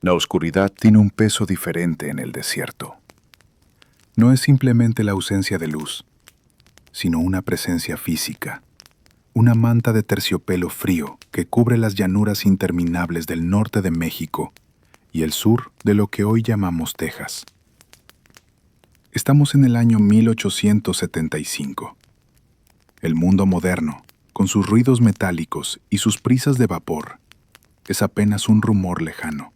La oscuridad tiene un peso diferente en el desierto. No es simplemente la ausencia de luz, sino una presencia física, una manta de terciopelo frío que cubre las llanuras interminables del norte de México y el sur de lo que hoy llamamos Texas. Estamos en el año 1875. El mundo moderno, con sus ruidos metálicos y sus prisas de vapor, es apenas un rumor lejano.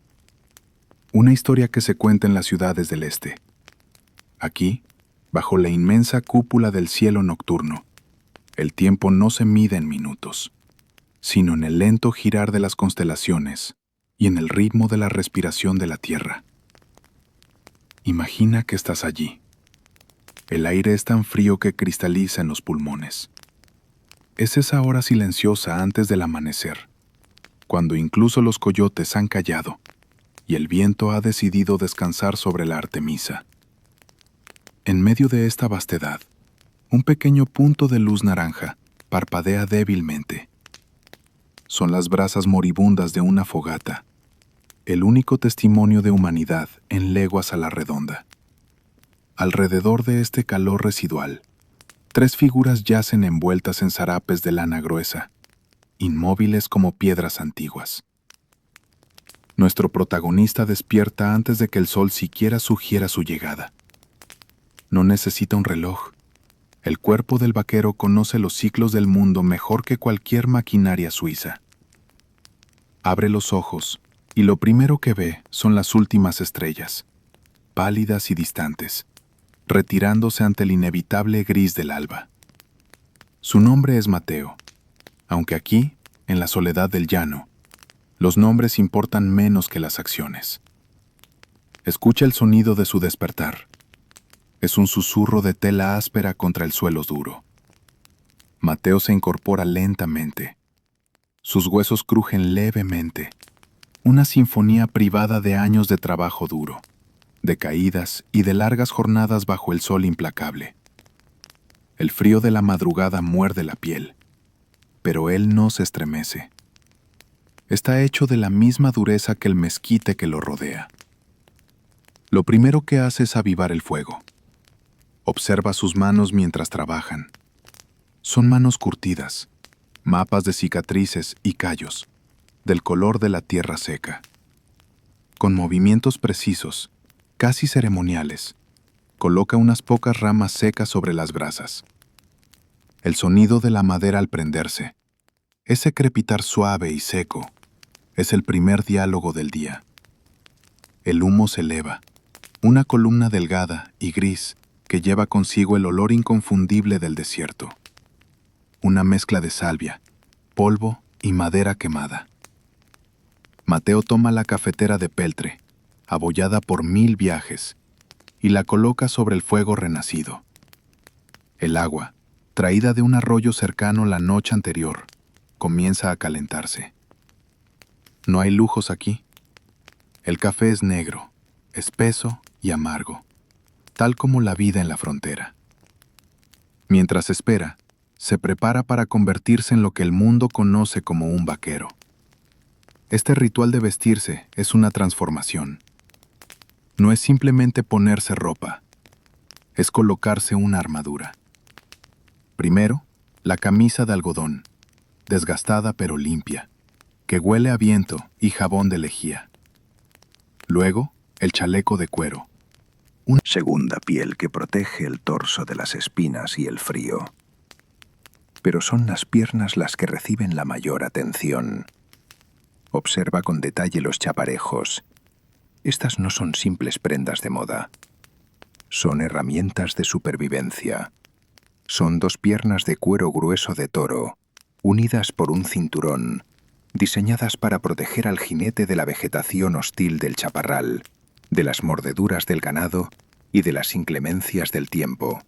Una historia que se cuenta en las ciudades del este. Aquí, bajo la inmensa cúpula del cielo nocturno, el tiempo no se mide en minutos, sino en el lento girar de las constelaciones y en el ritmo de la respiración de la tierra. Imagina que estás allí. El aire es tan frío que cristaliza en los pulmones. Es esa hora silenciosa antes del amanecer, cuando incluso los coyotes han callado y el viento ha decidido descansar sobre la Artemisa. En medio de esta vastedad, un pequeño punto de luz naranja parpadea débilmente. Son las brasas moribundas de una fogata, el único testimonio de humanidad en leguas a la redonda. Alrededor de este calor residual, 3 figuras yacen envueltas en zarapes de lana gruesa, inmóviles como piedras antiguas. Nuestro protagonista despierta antes de que el sol siquiera sugiera su llegada. No necesita un reloj. El cuerpo del vaquero conoce los ciclos del mundo mejor que cualquier maquinaria suiza. Abre los ojos y lo primero que ve son las últimas estrellas, pálidas y distantes, retirándose ante el inevitable gris del alba. Su nombre es Mateo, aunque aquí, en la soledad del llano, los nombres importan menos que las acciones. Escucha el sonido de su despertar. Es un susurro de tela áspera contra el suelo duro. Mateo se incorpora lentamente. Sus huesos crujen levemente. Una sinfonía privada de años de trabajo duro, de caídas y de largas jornadas bajo el sol implacable. El frío de la madrugada muerde la piel, pero él no se estremece. Está hecho de la misma dureza que el mezquite que lo rodea. Lo primero que hace es avivar el fuego. Observa sus manos mientras trabajan. Son manos curtidas, mapas de cicatrices y callos, del color de la tierra seca. Con movimientos precisos, casi ceremoniales, coloca unas pocas ramas secas sobre las brasas. El sonido de la madera al prenderse, ese crepitar suave y seco, es el primer diálogo del día. El humo se eleva, una columna delgada y gris que lleva consigo el olor inconfundible del desierto. Una mezcla de salvia, polvo y madera quemada. Mateo toma la cafetera de peltre, abollada por 1000 viajes, y la coloca sobre el fuego renacido. El agua, traída de un arroyo cercano la noche anterior, comienza a calentarse. No hay lujos aquí. El café es negro, espeso y amargo, tal como la vida en la frontera. Mientras espera, se prepara para convertirse en lo que el mundo conoce como un vaquero. Este ritual de vestirse es una transformación. No es simplemente ponerse ropa, es colocarse una armadura. Primero, la camisa de algodón, desgastada pero limpia, que huele a viento y jabón de lejía. Luego, el chaleco de cuero, una segunda piel que protege el torso de las espinas y el frío. Pero son las piernas las que reciben la mayor atención. Observa con detalle los chaparejos. Estas no son simples prendas de moda. Son herramientas de supervivencia. Son 2 piernas de cuero grueso de toro, unidas por un cinturón, diseñadas para proteger al jinete de la vegetación hostil del chaparral, de las mordeduras del ganado y de las inclemencias del tiempo.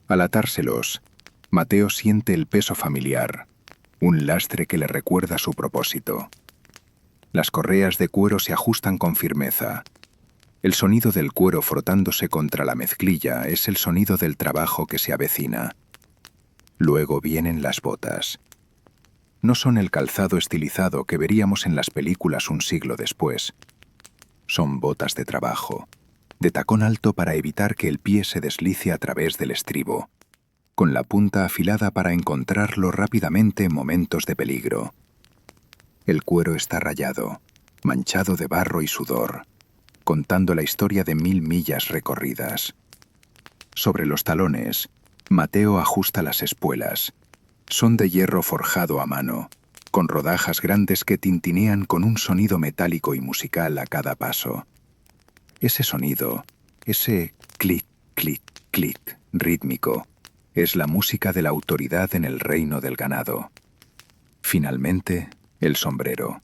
Al atárselos, Mateo siente el peso familiar, un lastre que le recuerda su propósito. Las correas de cuero se ajustan con firmeza. El sonido del cuero frotándose contra la mezclilla es el sonido del trabajo que se avecina. Luego vienen las botas. No son el calzado estilizado que veríamos en las películas un siglo después. Son botas de trabajo, de tacón alto para evitar que el pie se deslice a través del estribo, con la punta afilada para encontrarlo rápidamente en momentos de peligro. El cuero está rayado, manchado de barro y sudor, contando la historia de 1000 millas recorridas. Sobre los talones, Mateo ajusta las espuelas. Son de hierro forjado a mano, con rodajas grandes que tintinean con un sonido metálico y musical a cada paso. Ese sonido, ese clic, clic, clic rítmico, es la música de la autoridad en el reino del ganado. Finalmente, el sombrero.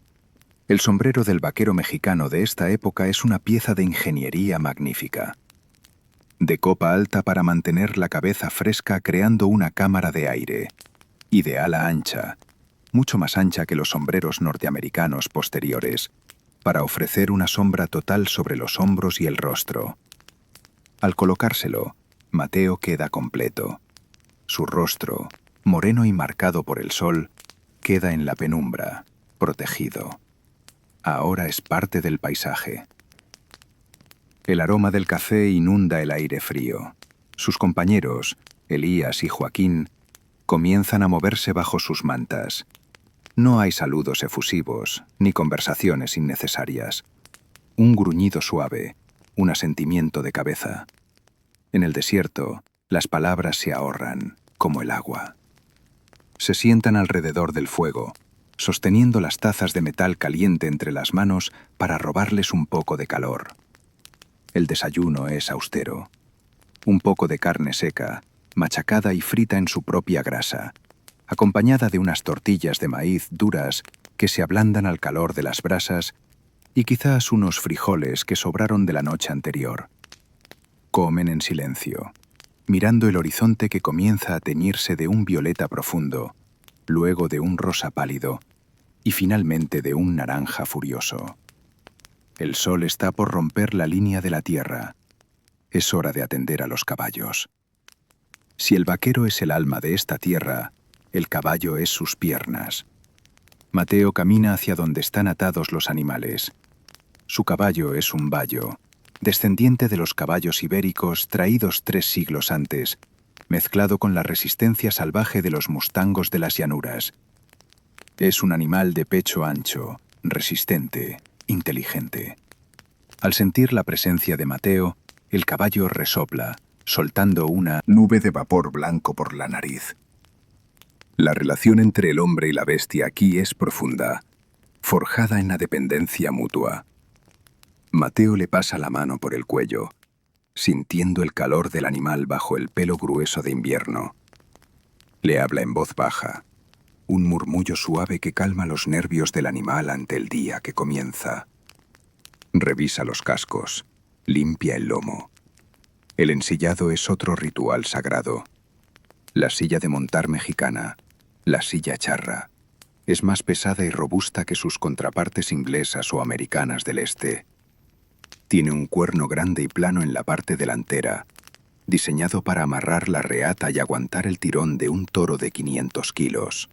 El sombrero del vaquero mexicano de esta época es una pieza de ingeniería magnífica. De copa alta para mantener la cabeza fresca creando una cámara de aire, y de ala ancha, mucho más ancha que los sombreros norteamericanos posteriores, para ofrecer una sombra total sobre los hombros y el rostro. Al colocárselo, Mateo queda completo. Su rostro, moreno y marcado por el sol, queda en la penumbra, protegido. Ahora es parte del paisaje. El aroma del café inunda el aire frío. Sus compañeros, Elías y Joaquín, comienzan a moverse bajo sus mantas. No hay saludos efusivos, ni conversaciones innecesarias. Un gruñido suave, un asentimiento de cabeza. En el desierto, las palabras se ahorran, como el agua. Se sientan alrededor del fuego, sosteniendo las tazas de metal caliente entre las manos para robarles un poco de calor. El desayuno es austero. Un poco de carne seca, machacada y frita en su propia grasa, acompañada de unas tortillas de maíz duras que se ablandan al calor de las brasas y quizás unos frijoles que sobraron de la noche anterior. Comen en silencio, mirando el horizonte que comienza a teñirse de un violeta profundo, luego de un rosa pálido y finalmente de un naranja furioso. El sol está por romper la línea de la tierra. Es hora de atender a los caballos. Si el vaquero es el alma de esta tierra, el caballo es sus piernas. Mateo camina hacia donde están atados los animales. Su caballo es un bayo, descendiente de los caballos ibéricos traídos 3 siglos antes, mezclado con la resistencia salvaje de los mustangos de las llanuras. Es un animal de pecho ancho, resistente, inteligente. Al sentir la presencia de Mateo, el caballo resopla, soltando una nube de vapor blanco por la nariz. La relación entre el hombre y la bestia aquí es profunda, forjada en la dependencia mutua. Mateo le pasa la mano por el cuello, sintiendo el calor del animal bajo el pelo grueso de invierno. Le habla en voz baja, un murmullo suave que calma los nervios del animal ante el día que comienza. Revisa los cascos, limpia el lomo. El ensillado es otro ritual sagrado. La silla de montar mexicana, la silla charra, es más pesada y robusta que sus contrapartes inglesas o americanas del este. Tiene un cuerno grande y plano en la parte delantera, diseñado para amarrar la reata y aguantar el tirón de un toro de 500 kilos.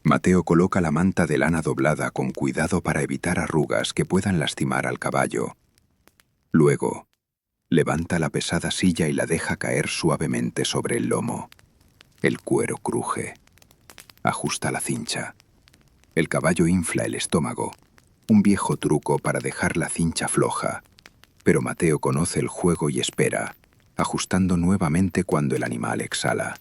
Mateo coloca la manta de lana doblada con cuidado para evitar arrugas que puedan lastimar al caballo. Luego, levanta la pesada silla y la deja caer suavemente sobre el lomo. El cuero cruje. Ajusta la cincha. El caballo infla el estómago, un viejo truco para dejar la cincha floja. Pero Mateo conoce el juego y espera, ajustando nuevamente cuando el animal exhala.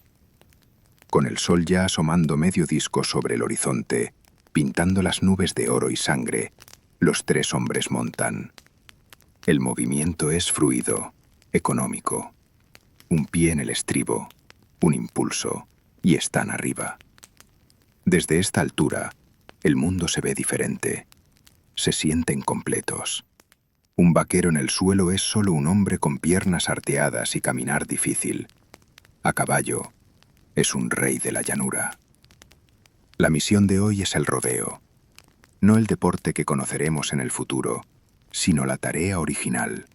Con el sol ya asomando medio disco sobre el horizonte, pintando las nubes de oro y sangre, los 3 hombres montan. El movimiento es fluido, económico. Un pie en el estribo, un impulso, y están arriba. Desde esta altura, el mundo se ve diferente. Se sienten completos. Un vaquero en el suelo es solo un hombre con piernas arteadas y caminar difícil. A caballo, es un rey de la llanura. La misión de hoy es el rodeo. No el deporte que conoceremos en el futuro, sino la tarea original,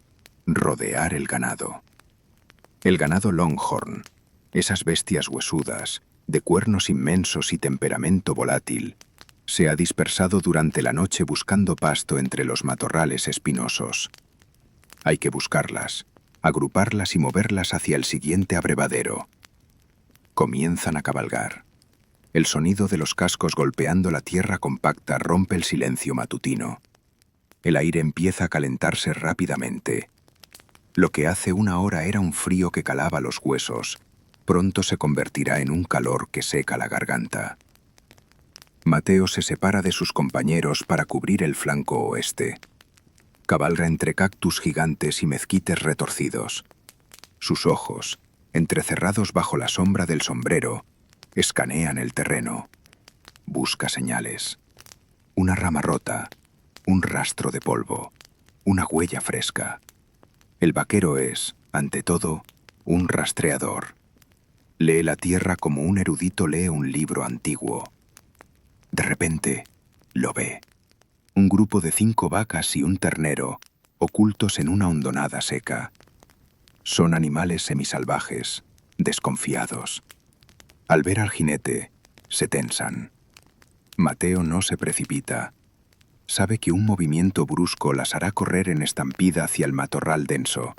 rodear el ganado. El ganado Longhorn, esas bestias huesudas, de cuernos inmensos y temperamento volátil, Se ha dispersado durante la noche buscando pasto entre los matorrales espinosos. Hay que buscarlas, agruparlas y moverlas hacia el siguiente abrevadero. Comienzan a cabalgar. El sonido de los cascos golpeando la tierra compacta rompe el silencio matutino. El aire empieza a calentarse rápidamente. Lo que hace una hora era un frío que calaba los huesos, pronto se convertirá en un calor que seca la garganta. Mateo se separa de sus compañeros para cubrir el flanco oeste. Cabalga entre cactus gigantes y mezquites retorcidos. Sus ojos, entrecerrados bajo la sombra del sombrero, escanean el terreno. Busca señales. Una rama rota, un rastro de polvo, una huella fresca. El vaquero es, ante todo, un rastreador. Lee la tierra como un erudito lee un libro antiguo. De repente, lo ve. Un grupo de 5 vacas y un ternero, ocultos en una hondonada seca. Son animales semisalvajes, desconfiados. Al ver al jinete, se tensan. Mateo no se precipita. Sabe que un movimiento brusco las hará correr en estampida hacia el matorral denso,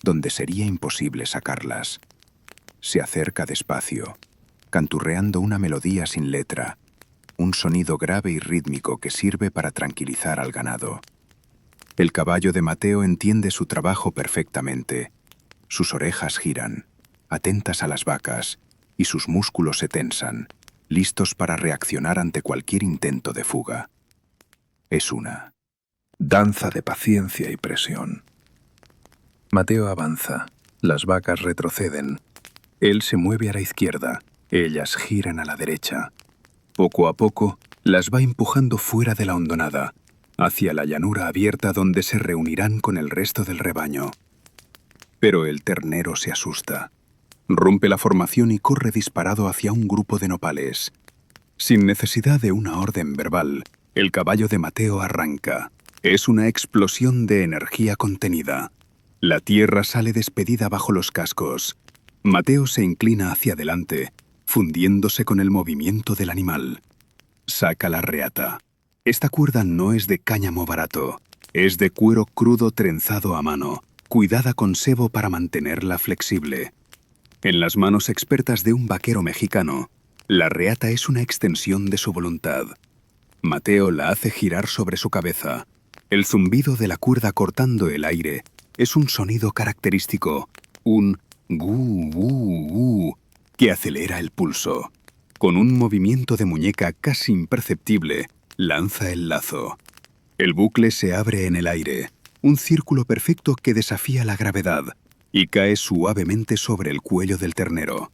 donde sería imposible sacarlas. Se acerca despacio, canturreando una melodía sin letra, un sonido grave y rítmico que sirve para tranquilizar al ganado. El caballo de Mateo entiende su trabajo perfectamente. Sus orejas giran, atentas a las vacas, y sus músculos se tensan, listos para reaccionar ante cualquier intento de fuga. Es una danza de paciencia y presión. Mateo avanza, las vacas retroceden. Él se mueve a la izquierda, ellas giran a la derecha. Poco a poco, las va empujando fuera de la hondonada, hacia la llanura abierta donde se reunirán con el resto del rebaño. Pero el ternero se asusta. Rompe la formación y corre disparado hacia un grupo de nopales. Sin necesidad de una orden verbal, el caballo de Mateo arranca. Es una explosión de energía contenida. La tierra sale despedida bajo los cascos. Mateo se inclina hacia adelante, fundiéndose con el movimiento del animal. Saca la reata. Esta cuerda no es de cáñamo barato, es de cuero crudo trenzado a mano, cuidada con sebo para mantenerla flexible. En las manos expertas de un vaquero mexicano, la reata es una extensión de su voluntad. Mateo la hace girar sobre su cabeza. El zumbido de la cuerda cortando el aire es un sonido característico, un gu, gu, gu, que acelera el pulso. Con un movimiento de muñeca casi imperceptible, lanza el lazo. El bucle se abre en el aire, un círculo perfecto que desafía la gravedad, y cae suavemente sobre el cuello del ternero.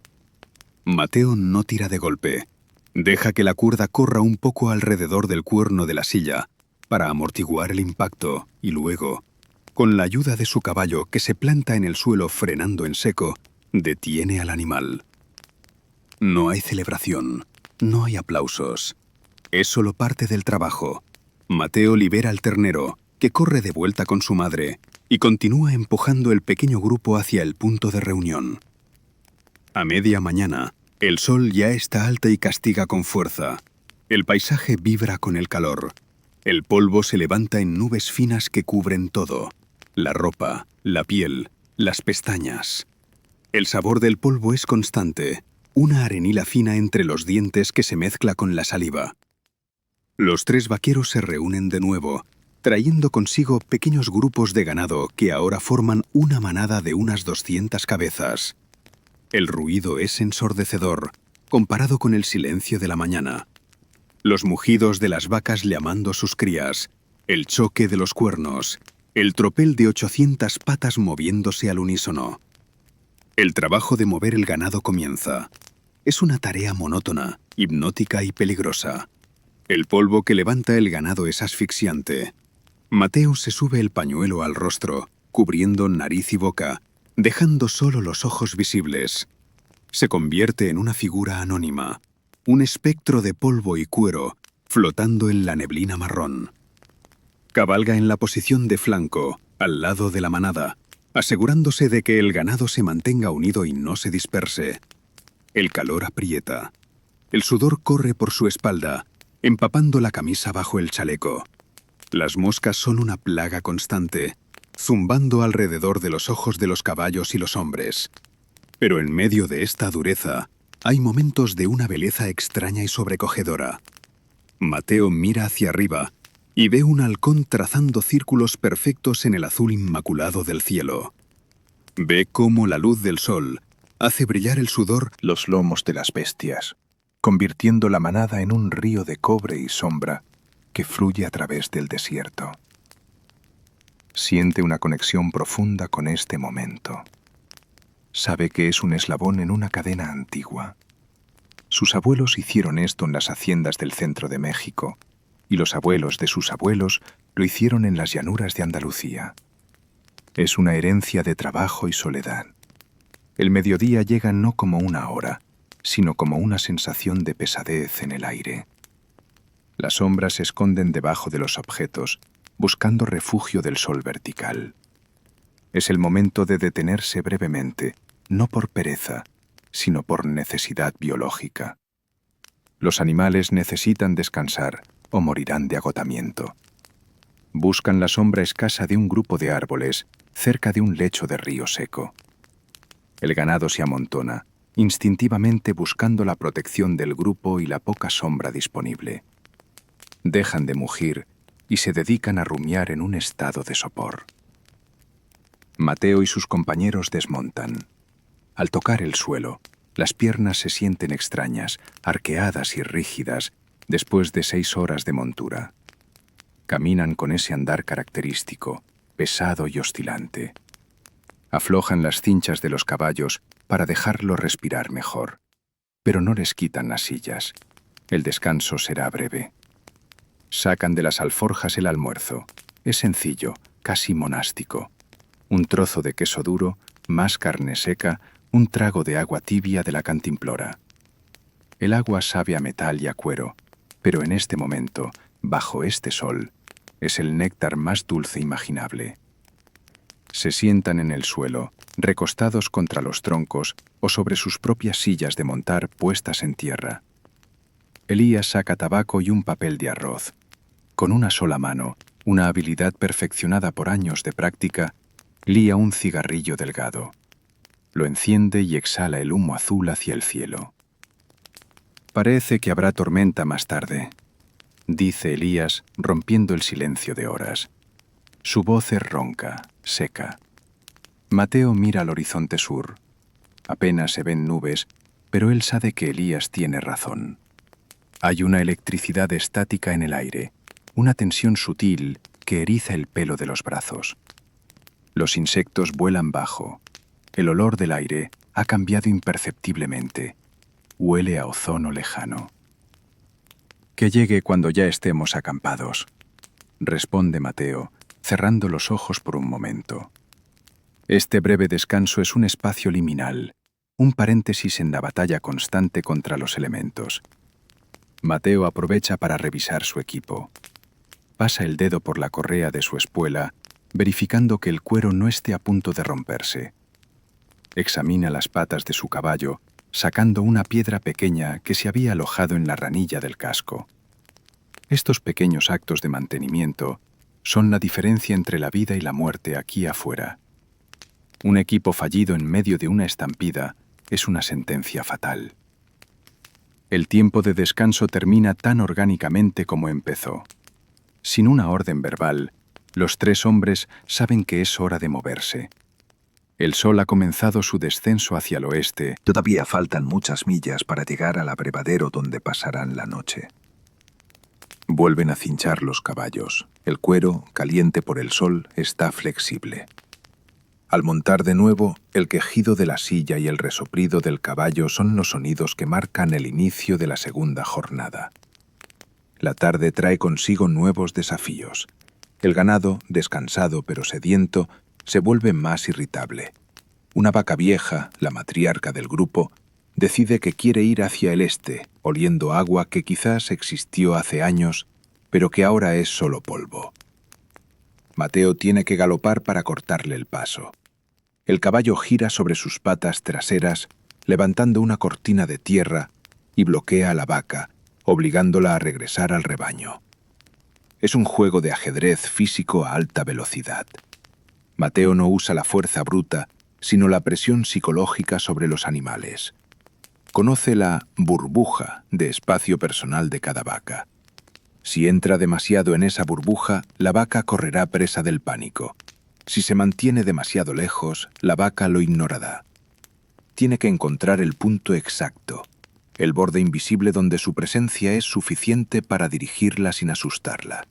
Mateo no tira de golpe. Deja que la cuerda corra un poco alrededor del cuerno de la silla para amortiguar el impacto y luego, con la ayuda de su caballo que se planta en el suelo frenando en seco, detiene al animal. No hay celebración, no hay aplausos. Es solo parte del trabajo. Mateo libera al ternero, que corre de vuelta con su madre, y continúa empujando el pequeño grupo hacia el punto de reunión. A media mañana, el sol ya está alto y castiga con fuerza. El paisaje vibra con el calor. El polvo se levanta en nubes finas que cubren todo: la ropa, la piel, las pestañas. El sabor del polvo es constante, una arenila fina entre los dientes que se mezcla con la saliva. Los 3 vaqueros se reúnen de nuevo, trayendo consigo pequeños grupos de ganado que ahora forman una manada de unas 200 cabezas. El ruido es ensordecedor, comparado con el silencio de la mañana. Los mugidos de las vacas llamando a sus crías, el choque de los cuernos, el tropel de 800 patas moviéndose al unísono. El trabajo de mover el ganado comienza. Es una tarea monótona, hipnótica y peligrosa. El polvo que levanta el ganado es asfixiante. Mateo se sube el pañuelo al rostro, cubriendo nariz y boca, dejando solo los ojos visibles. Se convierte en una figura anónima, un espectro de polvo y cuero, flotando en la neblina marrón. Cabalga en la posición de flanco, al lado de la manada, asegurándose de que el ganado se mantenga unido y no se disperse. El calor aprieta. El sudor corre por su espalda, empapando la camisa bajo el chaleco. Las moscas son una plaga constante, zumbando alrededor de los ojos de los caballos y los hombres. Pero en medio de esta dureza, hay momentos de una belleza extraña y sobrecogedora. Mateo mira hacia arriba y ve un halcón trazando círculos perfectos en el azul inmaculado del cielo. Ve cómo la luz del sol hace brillar el sudor los lomos de las bestias, convirtiendo la manada en un río de cobre y sombra que fluye a través del desierto. Siente una conexión profunda con este momento. Sabe que es un eslabón en una cadena antigua. Sus abuelos hicieron esto en las haciendas del centro de México, y los abuelos de sus abuelos lo hicieron en las llanuras de Andalucía. Es una herencia de trabajo y soledad. El mediodía llega no como una hora, sino como una sensación de pesadez en el aire. Las sombras se esconden debajo de los objetos, buscando refugio del sol vertical. Es el momento de detenerse brevemente, no por pereza, sino por necesidad biológica. Los animales necesitan descansar o morirán de agotamiento. Buscan la sombra escasa de un grupo de árboles cerca de un lecho de río seco. El ganado se amontona, instintivamente buscando la protección del grupo y la poca sombra disponible. Dejan de mugir y se dedican a rumiar en un estado de sopor. Mateo y sus compañeros desmontan. Al tocar el suelo, las piernas se sienten extrañas, arqueadas y rígidas después de 6 horas de montura. Caminan con ese andar característico, pesado y oscilante. Aflojan las cinchas de los caballos para dejarlos respirar mejor, pero no les quitan las sillas. El descanso será breve. Sacan de las alforjas el almuerzo. Es sencillo, casi monástico. Un trozo de queso duro, más carne seca, un trago de agua tibia de la cantimplora. El agua sabe a metal y a cuero, pero en este momento, bajo este sol, es el néctar más dulce imaginable. Se sientan en el suelo, recostados contra los troncos o sobre sus propias sillas de montar puestas en tierra. Elías saca tabaco y un papel de arroz. Con una sola mano, una habilidad perfeccionada por años de práctica, lía un cigarrillo delgado. Lo enciende y exhala el humo azul hacia el cielo. Parece que habrá tormenta más tarde, dice Elías, rompiendo el silencio de horas. Su voz es ronca, seca. Mateo mira al horizonte sur. Apenas se ven nubes, pero él sabe que Elías tiene razón. Hay una electricidad estática en el aire, una tensión sutil que eriza el pelo de los brazos. Los insectos vuelan bajo. El olor del aire ha cambiado imperceptiblemente. Huele a ozono lejano. Que llegue cuando ya estemos acampados, responde Mateo, cerrando los ojos por un momento. Este breve descanso es un espacio liminal, un paréntesis en la batalla constante contra los elementos. Mateo aprovecha para revisar su equipo. Pasa el dedo por la correa de su espuela, verificando que el cuero no esté a punto de romperse. Examina las patas de su caballo, sacando una piedra pequeña que se había alojado en la ranilla del casco. Estos pequeños actos de mantenimiento son la diferencia entre la vida y la muerte aquí afuera. Un equipo fallido en medio de una estampida es una sentencia fatal. El tiempo de descanso termina tan orgánicamente como empezó. Sin una orden verbal, los 3 hombres saben que es hora de moverse. El sol ha comenzado su descenso hacia el oeste. Todavía faltan muchas millas para llegar al abrevadero donde pasarán la noche. Vuelven a cinchar los caballos. El cuero, caliente por el sol, está flexible. Al montar de nuevo, el quejido de la silla y el resoplido del caballo son los sonidos que marcan el inicio de la segunda jornada. La tarde trae consigo nuevos desafíos. El ganado, descansado pero sediento, se vuelve más irritable. Una vaca vieja, la matriarca del grupo, decide que quiere ir hacia el este, oliendo agua que quizás existió hace años, pero que ahora es solo polvo. Mateo tiene que galopar para cortarle el paso. El caballo gira sobre sus patas traseras, levantando una cortina de tierra, y bloquea a la vaca, obligándola a regresar al rebaño. Es un juego de ajedrez físico a alta velocidad. Mateo no usa la fuerza bruta, sino la presión psicológica sobre los animales. Conoce la burbuja de espacio personal de cada vaca. Si entra demasiado en esa burbuja, la vaca correrá presa del pánico. Si se mantiene demasiado lejos, la vaca lo ignorará. Tiene que encontrar el punto exacto, el borde invisible donde su presencia es suficiente para dirigirla sin asustarla.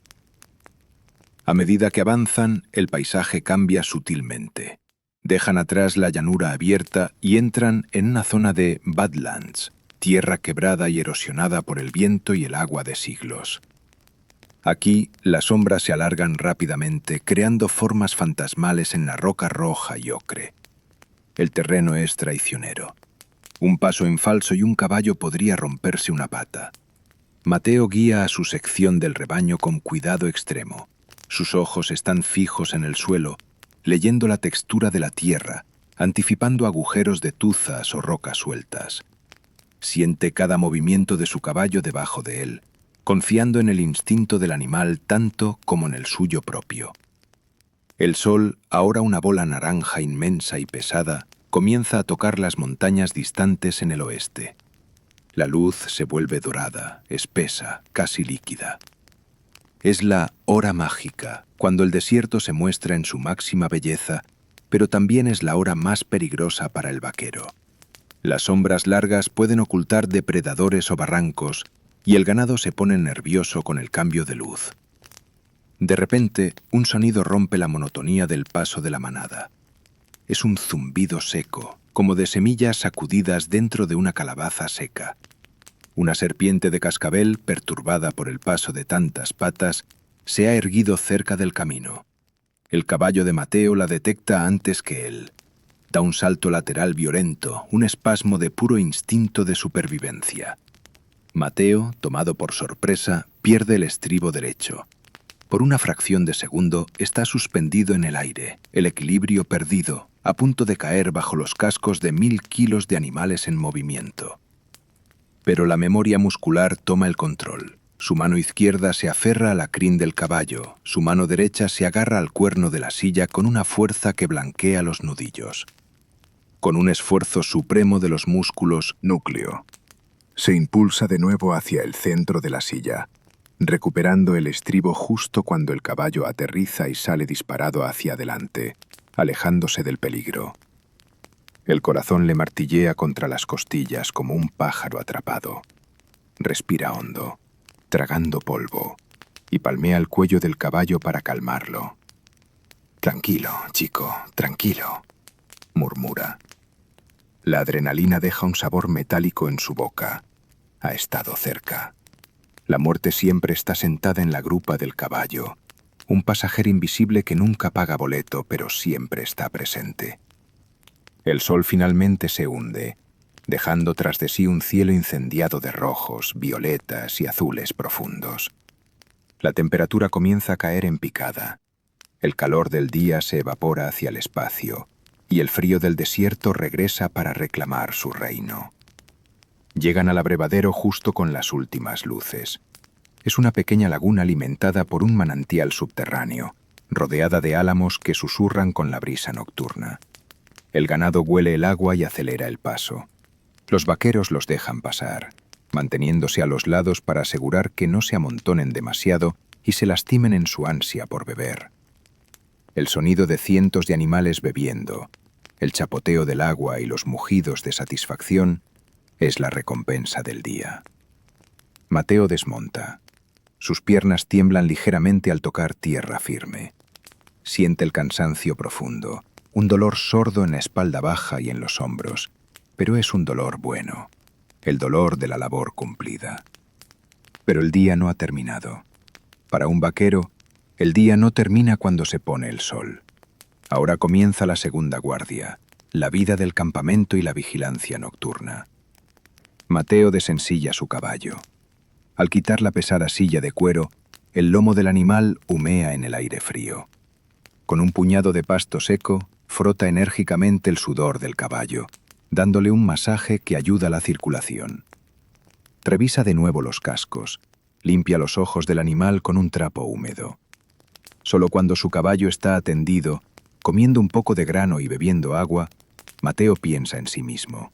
A medida que avanzan, el paisaje cambia sutilmente. Dejan atrás la llanura abierta y entran en una zona de Badlands, tierra quebrada y erosionada por el viento y el agua de siglos. Aquí, las sombras se alargan rápidamente, creando formas fantasmales en la roca roja y ocre. El terreno es traicionero. Un paso en falso y un caballo podría romperse una pata. Mateo guía a su sección del rebaño con cuidado extremo. Sus ojos están fijos en el suelo, leyendo la textura de la tierra, anticipando agujeros de tuzas o rocas sueltas. Siente cada movimiento de su caballo debajo de él, confiando en el instinto del animal tanto como en el suyo propio. El sol, ahora una bola naranja inmensa y pesada, comienza a tocar las montañas distantes en el oeste. La luz se vuelve dorada, espesa, casi líquida. Es la hora mágica, cuando el desierto se muestra en su máxima belleza, pero también es la hora más peligrosa para el vaquero. Las sombras largas pueden ocultar depredadores o barrancos, y el ganado se pone nervioso con el cambio de luz. De repente, un sonido rompe la monotonía del paso de la manada. Es un zumbido seco, como de semillas sacudidas dentro de una calabaza seca. Una serpiente de cascabel, perturbada por el paso de tantas patas, se ha erguido cerca del camino. El caballo de Mateo la detecta antes que él. Da un salto lateral violento, un espasmo de puro instinto de supervivencia. Mateo, tomado por sorpresa, pierde el estribo derecho. Por una fracción de segundo está suspendido en el aire, el equilibrio perdido, a punto de caer bajo los cascos de 1000 kilos de animales en movimiento. Pero la memoria muscular toma el control. Su mano izquierda se aferra a la crin del caballo, su mano derecha se agarra al cuerno de la silla con una fuerza que blanquea los nudillos. Con un esfuerzo supremo de los músculos núcleo, se impulsa de nuevo hacia el centro de la silla, recuperando el estribo justo cuando el caballo aterriza y sale disparado hacia adelante, alejándose del peligro. El corazón le martillea contra las costillas como un pájaro atrapado. Respira hondo, tragando polvo, y palmea el cuello del caballo para calmarlo. «Tranquilo, chico, tranquilo», murmura. La adrenalina deja un sabor metálico en su boca. Ha estado cerca. La muerte siempre está sentada en la grupa del caballo, un pasajero invisible que nunca paga boleto, pero siempre está presente. El sol finalmente se hunde, dejando tras de sí un cielo incendiado de rojos, violetas y azules profundos. La temperatura comienza a caer en picada. El calor del día se evapora hacia el espacio, y el frío del desierto regresa para reclamar su reino. Llegan al abrevadero justo con las últimas luces. Es una pequeña laguna alimentada por un manantial subterráneo, rodeada de álamos que susurran con la brisa nocturna. El ganado huele el agua y acelera el paso. Los vaqueros los dejan pasar, manteniéndose a los lados para asegurar que no se amontonen demasiado y se lastimen en su ansia por beber. El sonido de cientos de animales bebiendo, el chapoteo del agua y los mugidos de satisfacción es la recompensa del día. Mateo desmonta. Sus piernas tiemblan ligeramente al tocar tierra firme. Siente el cansancio profundo, un dolor sordo en la espalda baja y en los hombros, pero es un dolor bueno, el dolor de la labor cumplida. Pero el día no ha terminado. Para un vaquero, el día no termina cuando se pone el sol. Ahora comienza la segunda guardia, la vida del campamento y la vigilancia nocturna. Mateo desensilla su caballo. Al quitar la pesada silla de cuero, el lomo del animal humea en el aire frío. Con un puñado de pasto seco, frota enérgicamente el sudor del caballo, dándole un masaje que ayuda a la circulación. Revisa de nuevo los cascos. Limpia los ojos del animal con un trapo húmedo. Solo cuando su caballo está atendido, comiendo un poco de grano y bebiendo agua, Mateo piensa en sí mismo.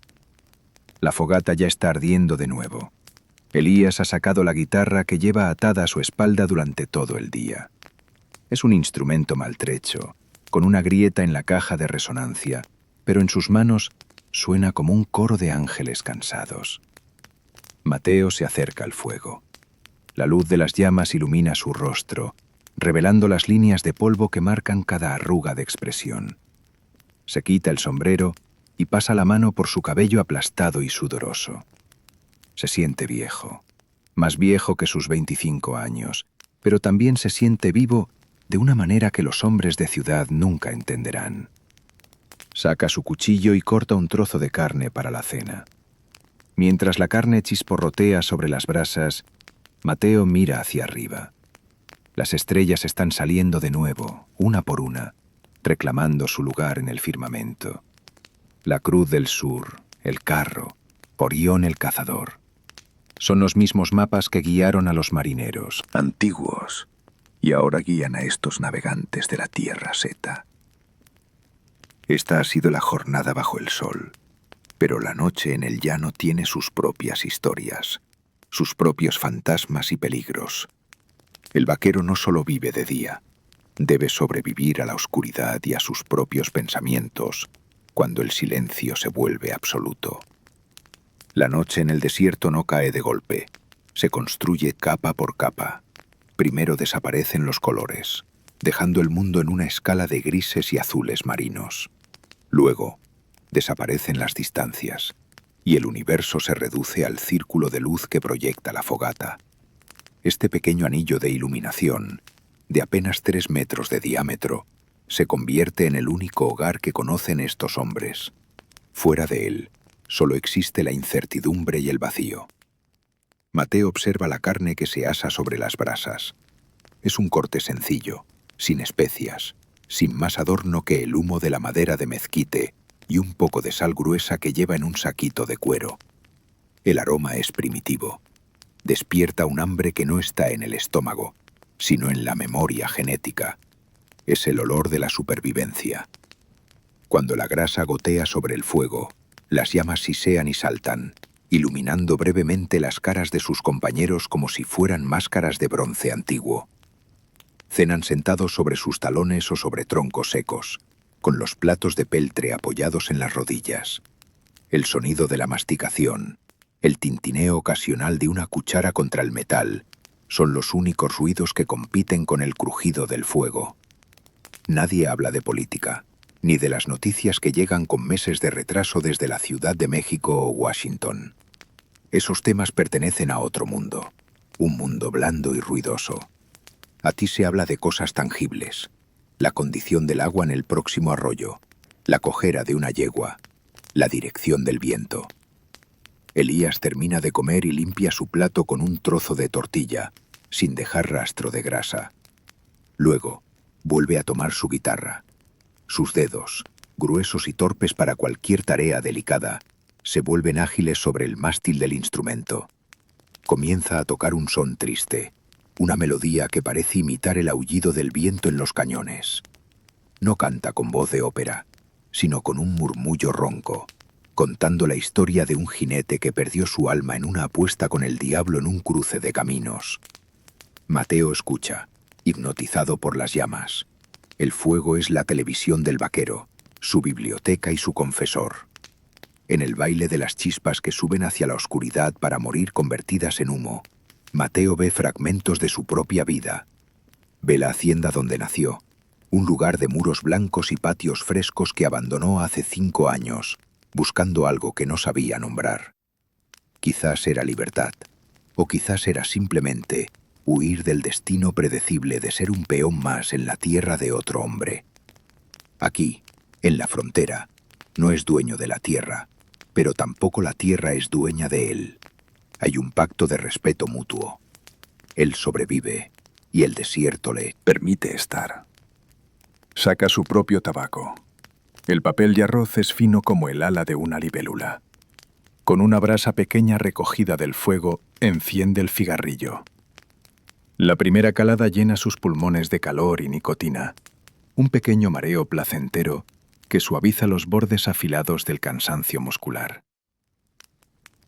La fogata ya está ardiendo de nuevo. Elías ha sacado la guitarra que lleva atada a su espalda durante todo el día. Es un instrumento maltrecho, con una grieta en la caja de resonancia, pero en sus manos suena como un coro de ángeles cansados. Mateo se acerca al fuego. La luz de las llamas ilumina su rostro, revelando las líneas de polvo que marcan cada arruga de expresión. Se quita el sombrero y pasa la mano por su cabello aplastado y sudoroso. Se siente viejo, más viejo que sus 25 años, pero también se siente vivo de una manera que los hombres de ciudad nunca entenderán. Saca su cuchillo y corta un trozo de carne para la cena. Mientras la carne chisporrotea sobre las brasas, Mateo mira hacia arriba. Las estrellas están saliendo de nuevo, una por una, reclamando su lugar en el firmamento. La Cruz del Sur, el Carro, Orión el Cazador. Son los mismos mapas que guiaron a los marineros. Antiguos, y ahora guían a estos navegantes de la Tierra Seta. Esta ha sido la jornada bajo el sol, pero la noche en el llano tiene sus propias historias, sus propios fantasmas y peligros. El vaquero no solo vive de día, debe sobrevivir a la oscuridad y a sus propios pensamientos cuando el silencio se vuelve absoluto. La noche en el desierto no cae de golpe, se construye capa por capa. Primero desaparecen los colores, dejando el mundo en una escala de grises y azules marinos. Luego, desaparecen las distancias, y el universo se reduce al círculo de luz que proyecta la fogata. Este pequeño anillo de iluminación, de apenas 3 metros de diámetro, se convierte en el único hogar que conocen estos hombres. Fuera de él, solo existe la incertidumbre y el vacío. Mateo observa la carne que se asa sobre las brasas. Es un corte sencillo, sin especias, sin más adorno que el humo de la madera de mezquite y un poco de sal gruesa que lleva en un saquito de cuero. El aroma es primitivo. Despierta un hambre que no está en el estómago, sino en la memoria genética. Es el olor de la supervivencia. Cuando la grasa gotea sobre el fuego, las llamas sisean y saltan, iluminando brevemente las caras de sus compañeros como si fueran máscaras de bronce antiguo. Cenan sentados sobre sus talones o sobre troncos secos, con los platos de peltre apoyados en las rodillas. El sonido de la masticación, el tintineo ocasional de una cuchara contra el metal, son los únicos ruidos que compiten con el crujido del fuego. Nadie habla de política, ni de las noticias que llegan con meses de retraso desde la Ciudad de México o Washington. Esos temas pertenecen a otro mundo, un mundo blando y ruidoso. A ti se habla de cosas tangibles, la condición del agua en el próximo arroyo, la cojera de una yegua, la dirección del viento. Elías termina de comer y limpia su plato con un trozo de tortilla, sin dejar rastro de grasa. Luego, vuelve a tomar su guitarra. Sus dedos, gruesos y torpes para cualquier tarea delicada, se vuelven ágiles sobre el mástil del instrumento. Comienza a tocar un son triste, una melodía que parece imitar el aullido del viento en los cañones. No canta con voz de ópera, sino con un murmullo ronco, contando la historia de un jinete que perdió su alma en una apuesta con el diablo en un cruce de caminos. Mateo escucha, hipnotizado por las llamas. El fuego es la televisión del vaquero, su biblioteca y su confesor. En el baile de las chispas que suben hacia la oscuridad para morir convertidas en humo, Mateo ve fragmentos de su propia vida. Ve la hacienda donde nació, un lugar de muros blancos y patios frescos que abandonó hace 5 años, buscando algo que no sabía nombrar. Quizás era libertad, o quizás era simplemente huir del destino predecible de ser un peón más en la tierra de otro hombre. Aquí, en la frontera, no es dueño de la tierra, pero tampoco la tierra es dueña de él. Hay un pacto de respeto mutuo. Él sobrevive y el desierto le permite estar. Saca su propio tabaco. El papel de arroz es fino como el ala de una libélula. Con una brasa pequeña recogida del fuego, enciende el cigarrillo. La primera calada llena sus pulmones de calor y nicotina, un pequeño mareo placentero que suaviza los bordes afilados del cansancio muscular.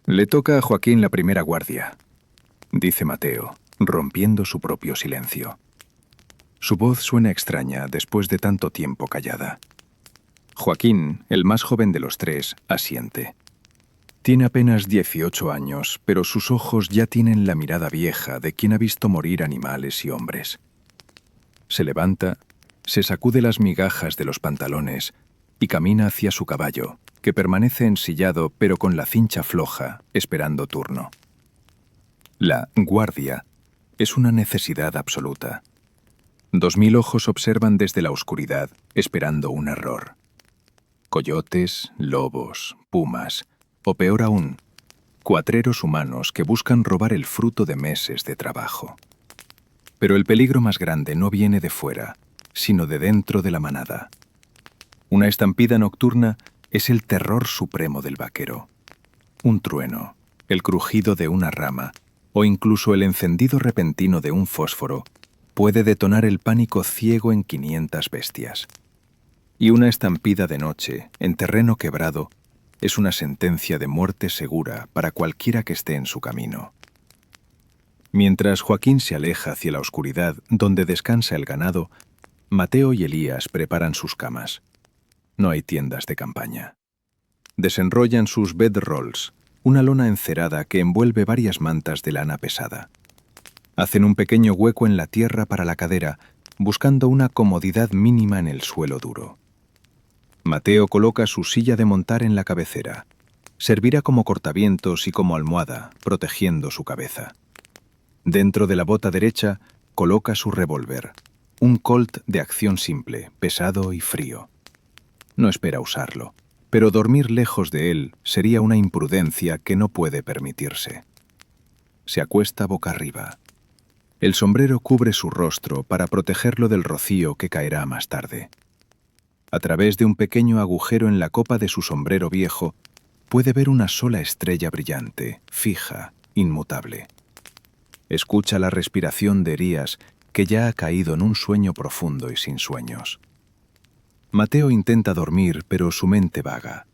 Le toca a Joaquín la primera guardia, dice Mateo, rompiendo su propio silencio. Su voz suena extraña después de tanto tiempo callada. Joaquín, el más joven de los tres, asiente. Tiene apenas 18 años, pero sus ojos ya tienen la mirada vieja de quien ha visto morir animales y hombres. Se levanta, se sacude las migajas de los pantalones y camina hacia su caballo, que permanece ensillado pero con la cincha floja, esperando turno. La guardia es una necesidad absoluta. 2000 ojos observan desde la oscuridad, esperando un error. Coyotes, lobos, pumas, o peor aún, cuatreros humanos que buscan robar el fruto de meses de trabajo. Pero el peligro más grande no viene de fuera, sino de dentro de la manada. Una estampida nocturna es el terror supremo del vaquero. Un trueno, el crujido de una rama, o incluso el encendido repentino de un fósforo, puede detonar el pánico ciego en 500 bestias. Y una estampida de noche, en terreno quebrado, es una sentencia de muerte segura para cualquiera que esté en su camino. Mientras Joaquín se aleja hacia la oscuridad donde descansa el ganado, Mateo y Elías preparan sus camas. No hay tiendas de campaña. Desenrollan sus bedrolls, una lona encerada que envuelve varias mantas de lana pesada. Hacen un pequeño hueco en la tierra para la cadera, buscando una comodidad mínima en el suelo duro. Mateo coloca su silla de montar en la cabecera. Servirá como cortavientos y como almohada, protegiendo su cabeza. Dentro de la bota derecha coloca su revólver, un Colt de acción simple, pesado y frío. No espera usarlo, pero dormir lejos de él sería una imprudencia que no puede permitirse. Se acuesta boca arriba. El sombrero cubre su rostro para protegerlo del rocío que caerá más tarde. A través de un pequeño agujero en la copa de su sombrero viejo, puede ver una sola estrella brillante, fija, inmutable. Escucha la respiración de Elías, que ya ha caído en un sueño profundo y sin sueños. Mateo intenta dormir, pero su mente vaga.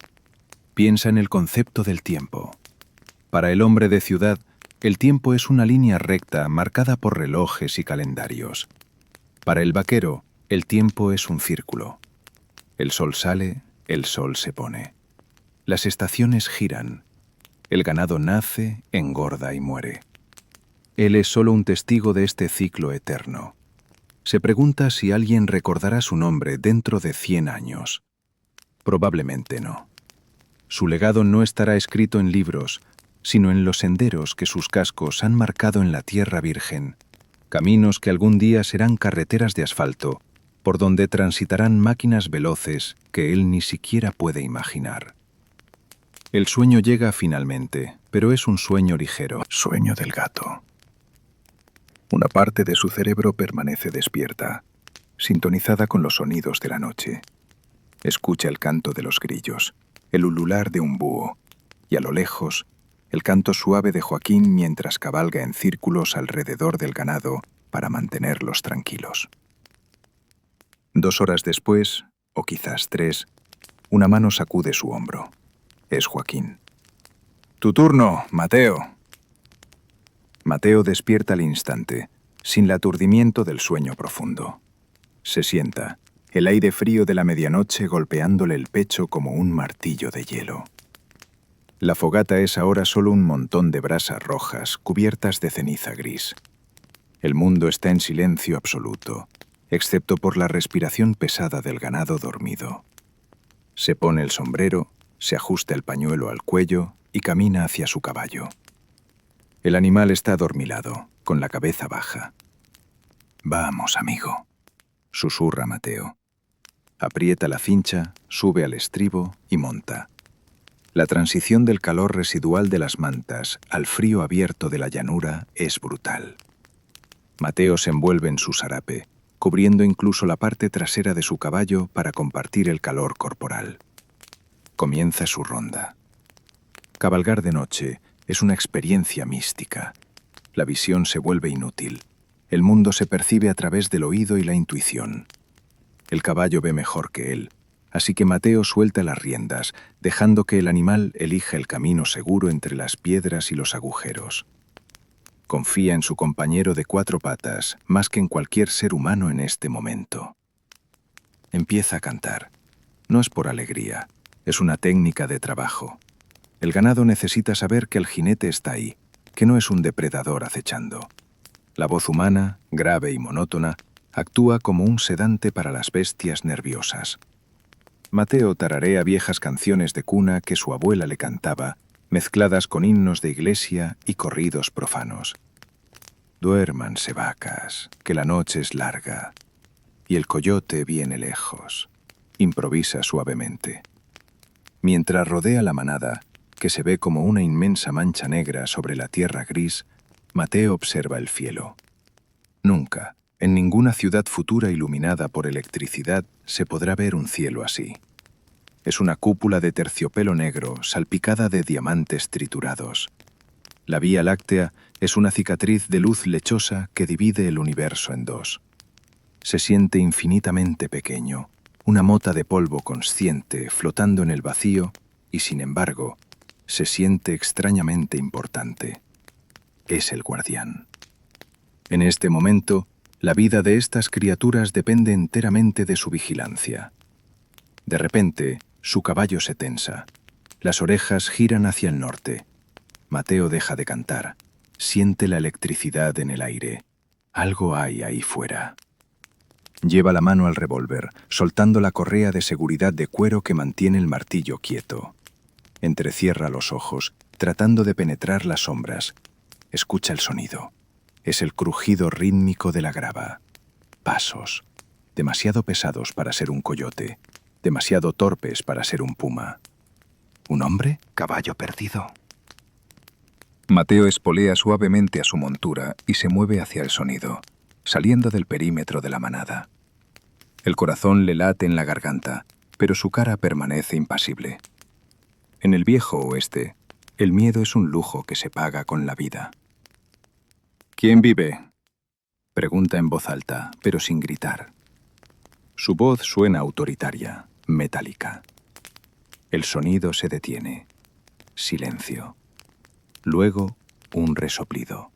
Piensa en el concepto del tiempo. Para el hombre de ciudad, el tiempo es una línea recta marcada por relojes y calendarios. Para el vaquero, el tiempo es un círculo. El sol sale, el sol se pone. Las estaciones giran. El ganado nace, engorda y muere. Él es solo un testigo de este ciclo eterno. Se pregunta si alguien recordará su nombre dentro de 100 años. Probablemente no. Su legado no estará escrito en libros, sino en los senderos que sus cascos han marcado en la tierra virgen, caminos que algún día serán carreteras de asfalto, por donde transitarán máquinas veloces que él ni siquiera puede imaginar. El sueño llega finalmente, pero es un sueño ligero, sueño del gato. Una parte de su cerebro permanece despierta, sintonizada con los sonidos de la noche. Escucha el canto de los grillos, el ulular de un búho, y a lo lejos, el canto suave de Joaquín mientras cabalga en círculos alrededor del ganado para mantenerlos tranquilos. 2 horas después, o quizás 3, una mano sacude su hombro. Es Joaquín. «Tu turno, Mateo». Mateo despierta al instante, sin el aturdimiento del sueño profundo. Se sienta, el aire frío de la medianoche golpeándole el pecho como un martillo de hielo. La fogata es ahora solo un montón de brasas rojas cubiertas de ceniza gris. El mundo está en silencio absoluto, excepto por la respiración pesada del ganado dormido. Se pone el sombrero, se ajusta el pañuelo al cuello y camina hacia su caballo. El animal está adormilado, con la cabeza baja. «Vamos, amigo», susurra Mateo. Aprieta la cincha, sube al estribo y monta. La transición del calor residual de las mantas al frío abierto de la llanura es brutal. Mateo se envuelve en su sarape, cubriendo incluso la parte trasera de su caballo para compartir el calor corporal. Comienza su ronda. Cabalgar de noche es una experiencia mística. La visión se vuelve inútil. El mundo se percibe a través del oído y la intuición. El caballo ve mejor que él, así que Mateo suelta las riendas, dejando que el animal elija el camino seguro entre las piedras y los agujeros. Confía en su compañero de 4 patas más que en cualquier ser humano en este momento. Empieza a cantar. No es por alegría, es una técnica de trabajo. El ganado necesita saber que el jinete está ahí, que no es un depredador acechando. La voz humana, grave y monótona, actúa como un sedante para las bestias nerviosas. Mateo tararea viejas canciones de cuna que su abuela le cantaba, mezcladas con himnos de iglesia y corridos profanos. Duérmanse vacas, que la noche es larga, y el coyote viene lejos. Improvisa suavemente. Mientras rodea la manada, que se ve como una inmensa mancha negra sobre la tierra gris, Mateo observa el cielo. Nunca, en ninguna ciudad futura iluminada por electricidad, se podrá ver un cielo así. Es una cúpula de terciopelo negro salpicada de diamantes triturados. La Vía Láctea es una cicatriz de luz lechosa que divide el universo en dos. Se siente infinitamente pequeño, una mota de polvo consciente flotando en el vacío y, sin embargo, se siente extrañamente importante. Es el guardián. En este momento, la vida de estas criaturas depende enteramente de su vigilancia. De repente, su caballo se tensa. Las orejas giran hacia el norte. Mateo deja de cantar. Siente la electricidad en el aire. Algo hay ahí fuera. Lleva la mano al revólver, soltando la correa de seguridad de cuero que mantiene el martillo quieto. Entrecierra los ojos, tratando de penetrar las sombras. Escucha el sonido. Es el crujido rítmico de la grava. Pasos. Demasiado pesados para ser un coyote. Demasiado torpes para ser un puma. ¿Un hombre? Caballo perdido. Mateo espolea suavemente a su montura y se mueve hacia el sonido, saliendo del perímetro de la manada. El corazón le late en la garganta, pero su cara permanece impasible. En el viejo oeste, el miedo es un lujo que se paga con la vida. ¿Quién vive?, pregunta en voz alta, pero sin gritar. Su voz suena autoritaria, metálica. El sonido se detiene. Silencio. Luego, un resoplido.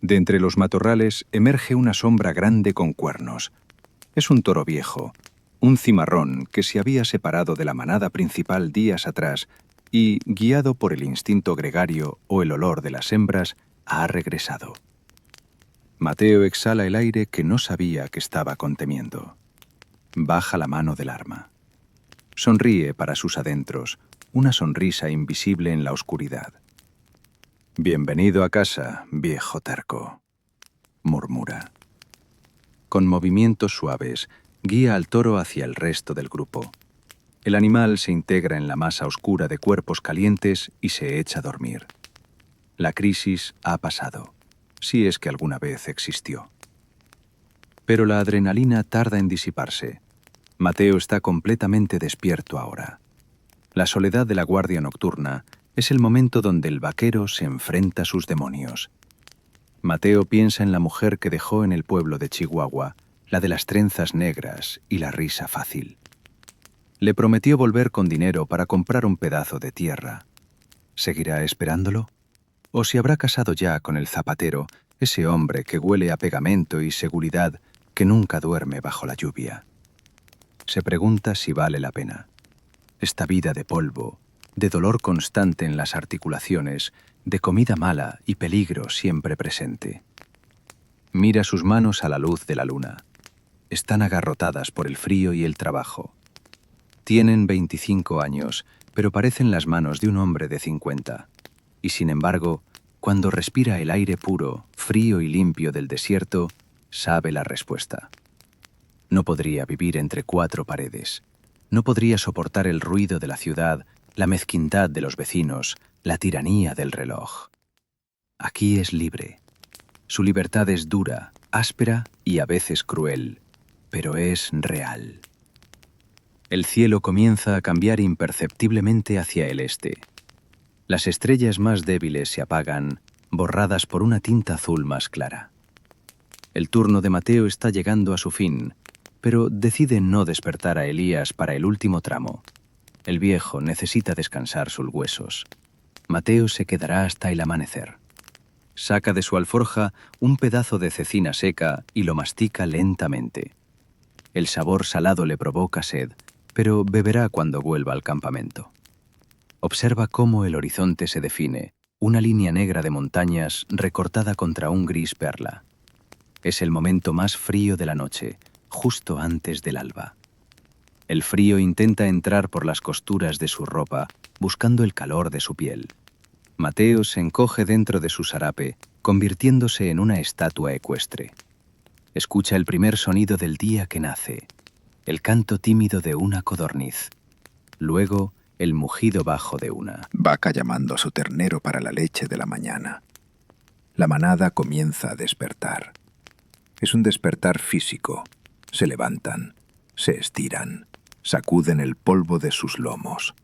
De entre los matorrales emerge una sombra grande con cuernos. Es un toro viejo, un cimarrón que se había separado de la manada principal días atrás y, guiado por el instinto gregario o el olor de las hembras, ha regresado. Mateo exhala el aire que no sabía que estaba conteniendo. Baja la mano del arma. Sonríe para sus adentros, una sonrisa invisible en la oscuridad. «Bienvenido a casa, viejo terco», murmura. Con movimientos suaves, guía al toro hacia el resto del grupo. El animal se integra en la masa oscura de cuerpos calientes y se echa a dormir. La crisis ha pasado, si es que alguna vez existió. Pero la adrenalina tarda en disiparse. Mateo está completamente despierto ahora. La soledad de la guardia nocturna es el momento donde el vaquero se enfrenta a sus demonios. Mateo piensa en la mujer que dejó en el pueblo de Chihuahua, la de las trenzas negras y la risa fácil. Le prometió volver con dinero para comprar un pedazo de tierra. ¿Seguirá esperándolo? ¿O se habrá casado ya con el zapatero, ese hombre que huele a pegamento y seguridad que nunca duerme bajo la lluvia? Se pregunta si vale la pena. Esta vida de polvo, de dolor constante en las articulaciones, de comida mala y peligro siempre presente. Mira sus manos a la luz de la luna. Están agarrotadas por el frío y el trabajo. Tienen 25 años, pero parecen las manos de un hombre de 50. Y sin embargo, cuando respira el aire puro, frío y limpio del desierto, sabe la respuesta. No podría vivir entre 4 paredes. No podría soportar el ruido de la ciudad, la mezquindad de los vecinos, la tiranía del reloj. Aquí es libre. Su libertad es dura, áspera y a veces cruel, pero es real. El cielo comienza a cambiar imperceptiblemente hacia el este. Las estrellas más débiles se apagan, borradas por una tinta azul más clara. El turno de Mateo está llegando a su fin, pero decide no despertar a Elías para el último tramo. El viejo necesita descansar sus huesos. Mateo se quedará hasta el amanecer. Saca de su alforja un pedazo de cecina seca y lo mastica lentamente. El sabor salado le provoca sed, pero beberá cuando vuelva al campamento. Observa cómo el horizonte se define, una línea negra de montañas recortada contra un gris perla. Es el momento más frío de la noche, justo antes del alba. El frío intenta entrar por las costuras de su ropa, buscando el calor de su piel. Mateo se encoge dentro de su sarape, convirtiéndose en una estatua ecuestre. Escucha el primer sonido del día que nace, el canto tímido de una codorniz. Luego, el mugido bajo de una vaca llamando a su ternero para la leche de la mañana. La manada comienza a despertar. Es un despertar físico. Se levantan, se estiran, sacuden el polvo de sus lomos.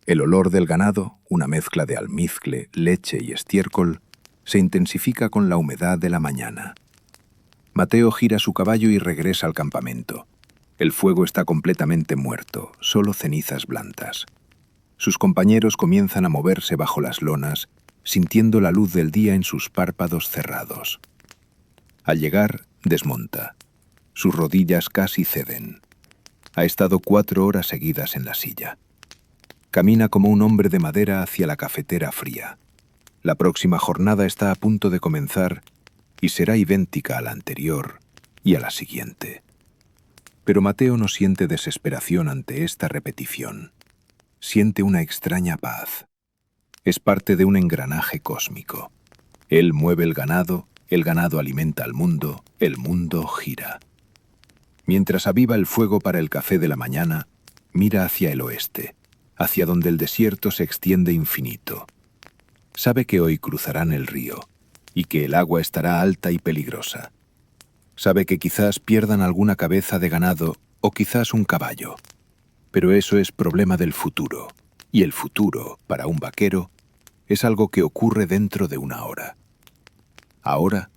El olor del ganado, una mezcla de almizcle, leche y estiércol, se intensifica con la humedad de la mañana. Mateo gira su caballo y regresa al campamento. El fuego está completamente muerto, solo cenizas blancas. Sus compañeros comienzan a moverse bajo las lonas, sintiendo la luz del día en sus párpados cerrados. Al llegar, desmonta. Sus rodillas casi ceden. Ha estado 4 horas seguidas en la silla. Camina como un hombre de madera hacia la cafetera fría. La próxima jornada está a punto de comenzar y será idéntica a la anterior y a la siguiente. Pero Mateo no siente desesperación ante esta repetición. Siente una extraña paz. Es parte de un engranaje cósmico. Él mueve el ganado alimenta al mundo, el mundo gira. Mientras aviva el fuego para el café de la mañana, mira hacia el oeste, hacia donde el desierto se extiende infinito. Sabe que hoy cruzarán el río y que el agua estará alta y peligrosa. Sabe que quizás pierdan alguna cabeza de ganado o quizás un caballo. Pero eso es problema del futuro, y el futuro, para un vaquero, es algo que ocurre dentro de una hora. Ahora,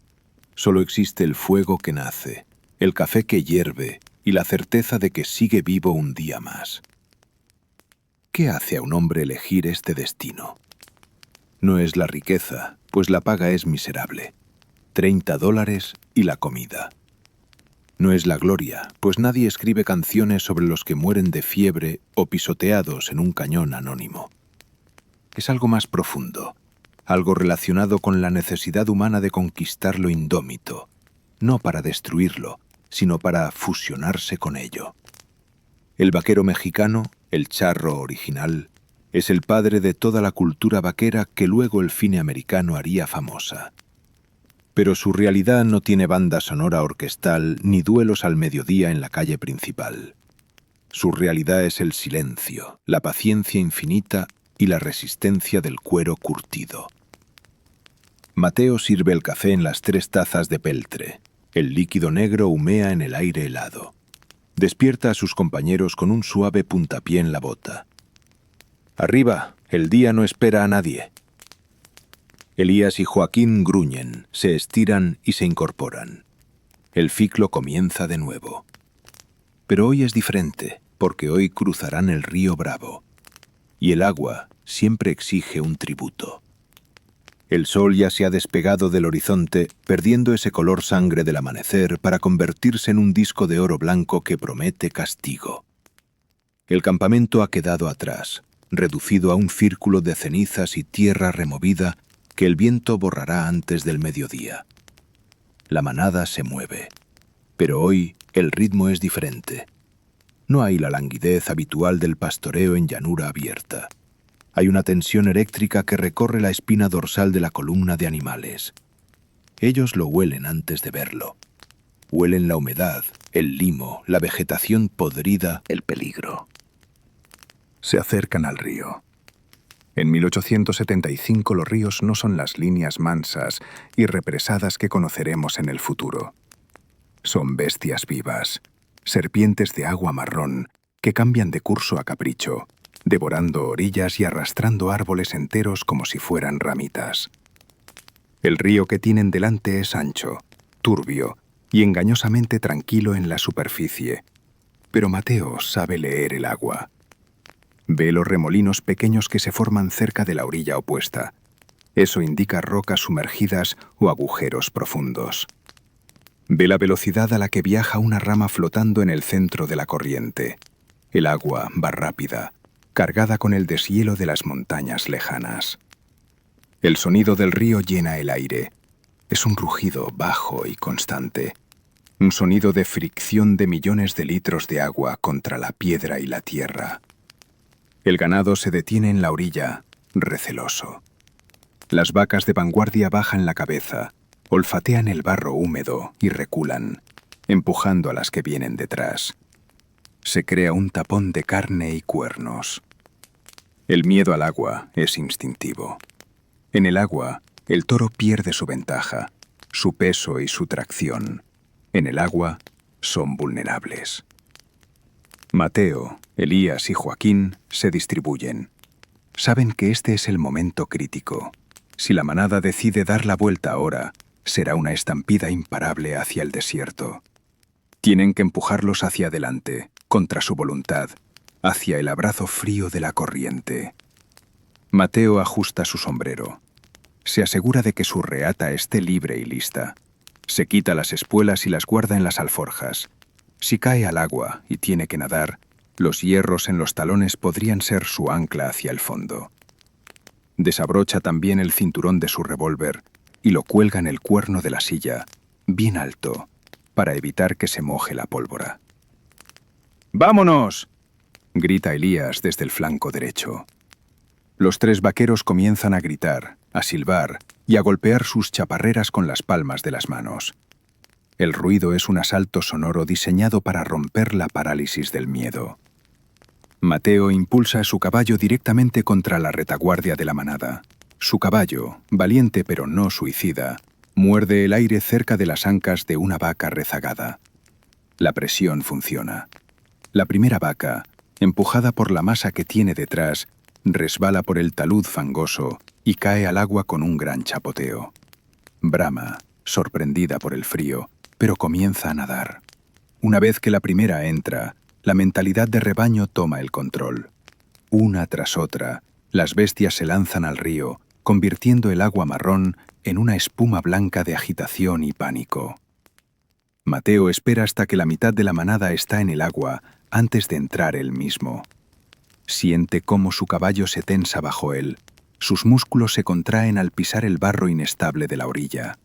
solo existe el fuego que nace, el café que hierve y la certeza de que sigue vivo un día más. ¿Qué hace a un hombre elegir este destino? No es la riqueza, pues la paga es miserable. $30 y la comida. No es la gloria, pues nadie escribe canciones sobre los que mueren de fiebre o pisoteados en un cañón anónimo. Es algo más profundo, algo relacionado con la necesidad humana de conquistar lo indómito, no para destruirlo, sino para fusionarse con ello. El vaquero mexicano, el charro original, es el padre de toda la cultura vaquera que luego el cine americano haría famosa. Pero su realidad no tiene banda sonora orquestal ni duelos al mediodía en la calle principal. Su realidad es el silencio, la paciencia infinita y la resistencia del cuero curtido. Mateo sirve el café en las 3 tazas de peltre. El líquido negro humea en el aire helado. Despierta a sus compañeros con un suave puntapié en la bota. «Arriba, el día no espera a nadie». Elías y Joaquín gruñen, se estiran y se incorporan. El ciclo comienza de nuevo. Pero hoy es diferente, porque hoy cruzarán el río Bravo. Y el agua siempre exige un tributo. El sol ya se ha despegado del horizonte, perdiendo ese color sangre del amanecer para convertirse en un disco de oro blanco que promete castigo. El campamento ha quedado atrás, reducido a un círculo de cenizas y tierra removida que el viento borrará antes del mediodía. La manada se mueve, pero hoy el ritmo es diferente. No hay la languidez habitual del pastoreo en llanura abierta. Hay una tensión eléctrica que recorre la espina dorsal de la columna de animales. Ellos lo huelen antes de verlo. Huelen la humedad, el limo, la vegetación podrida, el peligro. Se acercan al río. En 1875 los ríos no son las líneas mansas y represadas que conoceremos en el futuro. Son bestias vivas, serpientes de agua marrón que cambian de curso a capricho, devorando orillas y arrastrando árboles enteros como si fueran ramitas. El río que tienen delante es ancho, turbio y engañosamente tranquilo en la superficie, pero Mateo sabe leer el agua. Ve los remolinos pequeños que se forman cerca de la orilla opuesta. Eso indica rocas sumergidas o agujeros profundos. Ve la velocidad a la que viaja una rama flotando en el centro de la corriente. El agua va rápida, cargada con el deshielo de las montañas lejanas. El sonido del río llena el aire. Es un rugido bajo y constante. Un sonido de fricción de millones de litros de agua contra la piedra y la tierra. El ganado se detiene en la orilla, receloso. Las vacas de vanguardia bajan la cabeza, olfatean el barro húmedo y reculan, empujando a las que vienen detrás. Se crea un tapón de carne y cuernos. El miedo al agua es instintivo. En el agua, el toro pierde su ventaja, su peso y su tracción. En el agua, son vulnerables. Mateo, Elías y Joaquín se distribuyen. Saben que este es el momento crítico. Si la manada decide dar la vuelta ahora, será una estampida imparable hacia el desierto. Tienen que empujarlos hacia adelante, contra su voluntad, hacia el abrazo frío de la corriente. Mateo ajusta su sombrero. Se asegura de que su reata esté libre y lista. Se quita las espuelas y las guarda en las alforjas. Si cae al agua y tiene que nadar, los hierros en los talones podrían ser su ancla hacia el fondo. Desabrocha también el cinturón de su revólver y lo cuelga en el cuerno de la silla, bien alto, para evitar que se moje la pólvora. ¡Vámonos!, grita Elías desde el flanco derecho. Los tres vaqueros comienzan a gritar, a silbar y a golpear sus chaparreras con las palmas de las manos. El ruido es un asalto sonoro diseñado para romper la parálisis del miedo. Mateo impulsa a su caballo directamente contra la retaguardia de la manada. Su caballo, valiente pero no suicida, muerde el aire cerca de las ancas de una vaca rezagada. La presión funciona. La primera vaca, empujada por la masa que tiene detrás, resbala por el talud fangoso y cae al agua con un gran chapoteo. Brama, sorprendida por el frío, pero comienza a nadar. Una vez que la primera entra, la mentalidad de rebaño toma el control. Una tras otra, las bestias se lanzan al río, convirtiendo el agua marrón en una espuma blanca de agitación y pánico. Mateo espera hasta que la mitad de la manada está en el agua antes de entrar él mismo. Siente cómo su caballo se tensa bajo él, sus músculos se contraen al pisar el barro inestable de la orilla.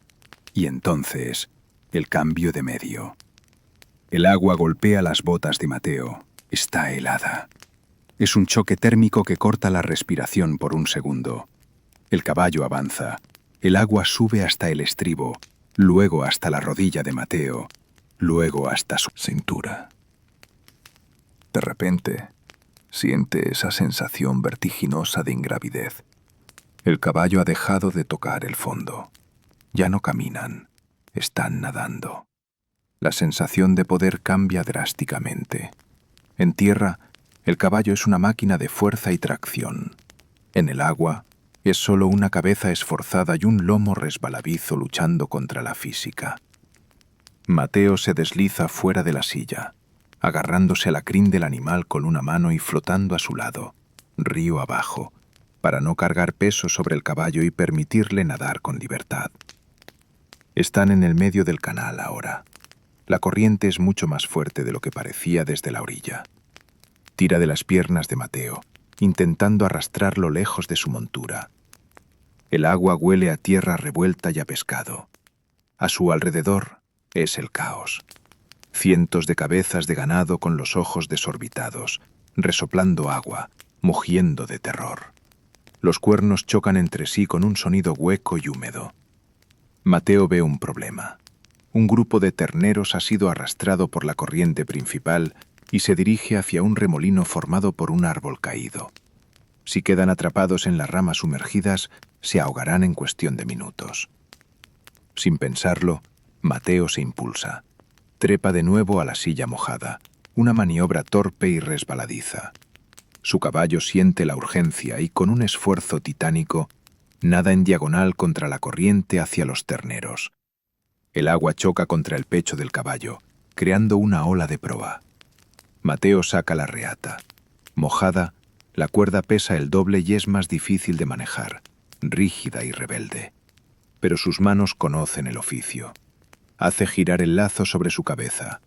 Y entonces, el cambio de medio. El agua golpea las botas de Mateo. Está helada. Es un choque térmico que corta la respiración por un segundo. El caballo avanza. El agua sube hasta el estribo, luego hasta la rodilla de Mateo, luego hasta su cintura. De repente, siente esa sensación vertiginosa de ingravidez. El caballo ha dejado de tocar el fondo. Ya no caminan, están nadando. La sensación de poder cambia drásticamente. En tierra, el caballo es una máquina de fuerza y tracción. En el agua, es solo una cabeza esforzada y un lomo resbaladizo luchando contra la física. Mateo se desliza fuera de la silla, agarrándose a la crin del animal con una mano y flotando a su lado, río abajo, para no cargar peso sobre el caballo y permitirle nadar con libertad. Están en el medio del canal ahora. La corriente es mucho más fuerte de lo que parecía desde la orilla. Tira de las piernas de Mateo, intentando arrastrarlo lejos de su montura. El agua huele a tierra revuelta y a pescado. A su alrededor es el caos. Cientos de cabezas de ganado con los ojos desorbitados, resoplando agua, mugiendo de terror. Los cuernos chocan entre sí con un sonido hueco y húmedo. Mateo ve un problema. Un grupo de terneros ha sido arrastrado por la corriente principal y se dirige hacia un remolino formado por un árbol caído. Si quedan atrapados en las ramas sumergidas, se ahogarán en cuestión de minutos. Sin pensarlo, Mateo se impulsa. Trepa de nuevo a la silla mojada, una maniobra torpe y resbaladiza. Su caballo siente la urgencia y, con un esfuerzo titánico, nada en diagonal contra la corriente hacia los terneros. El agua choca contra el pecho del caballo, creando una ola de proa. Mateo saca la reata. Mojada, la cuerda pesa el doble y es más difícil de manejar, rígida y rebelde. Pero sus manos conocen el oficio. Hace girar el lazo sobre su cabeza.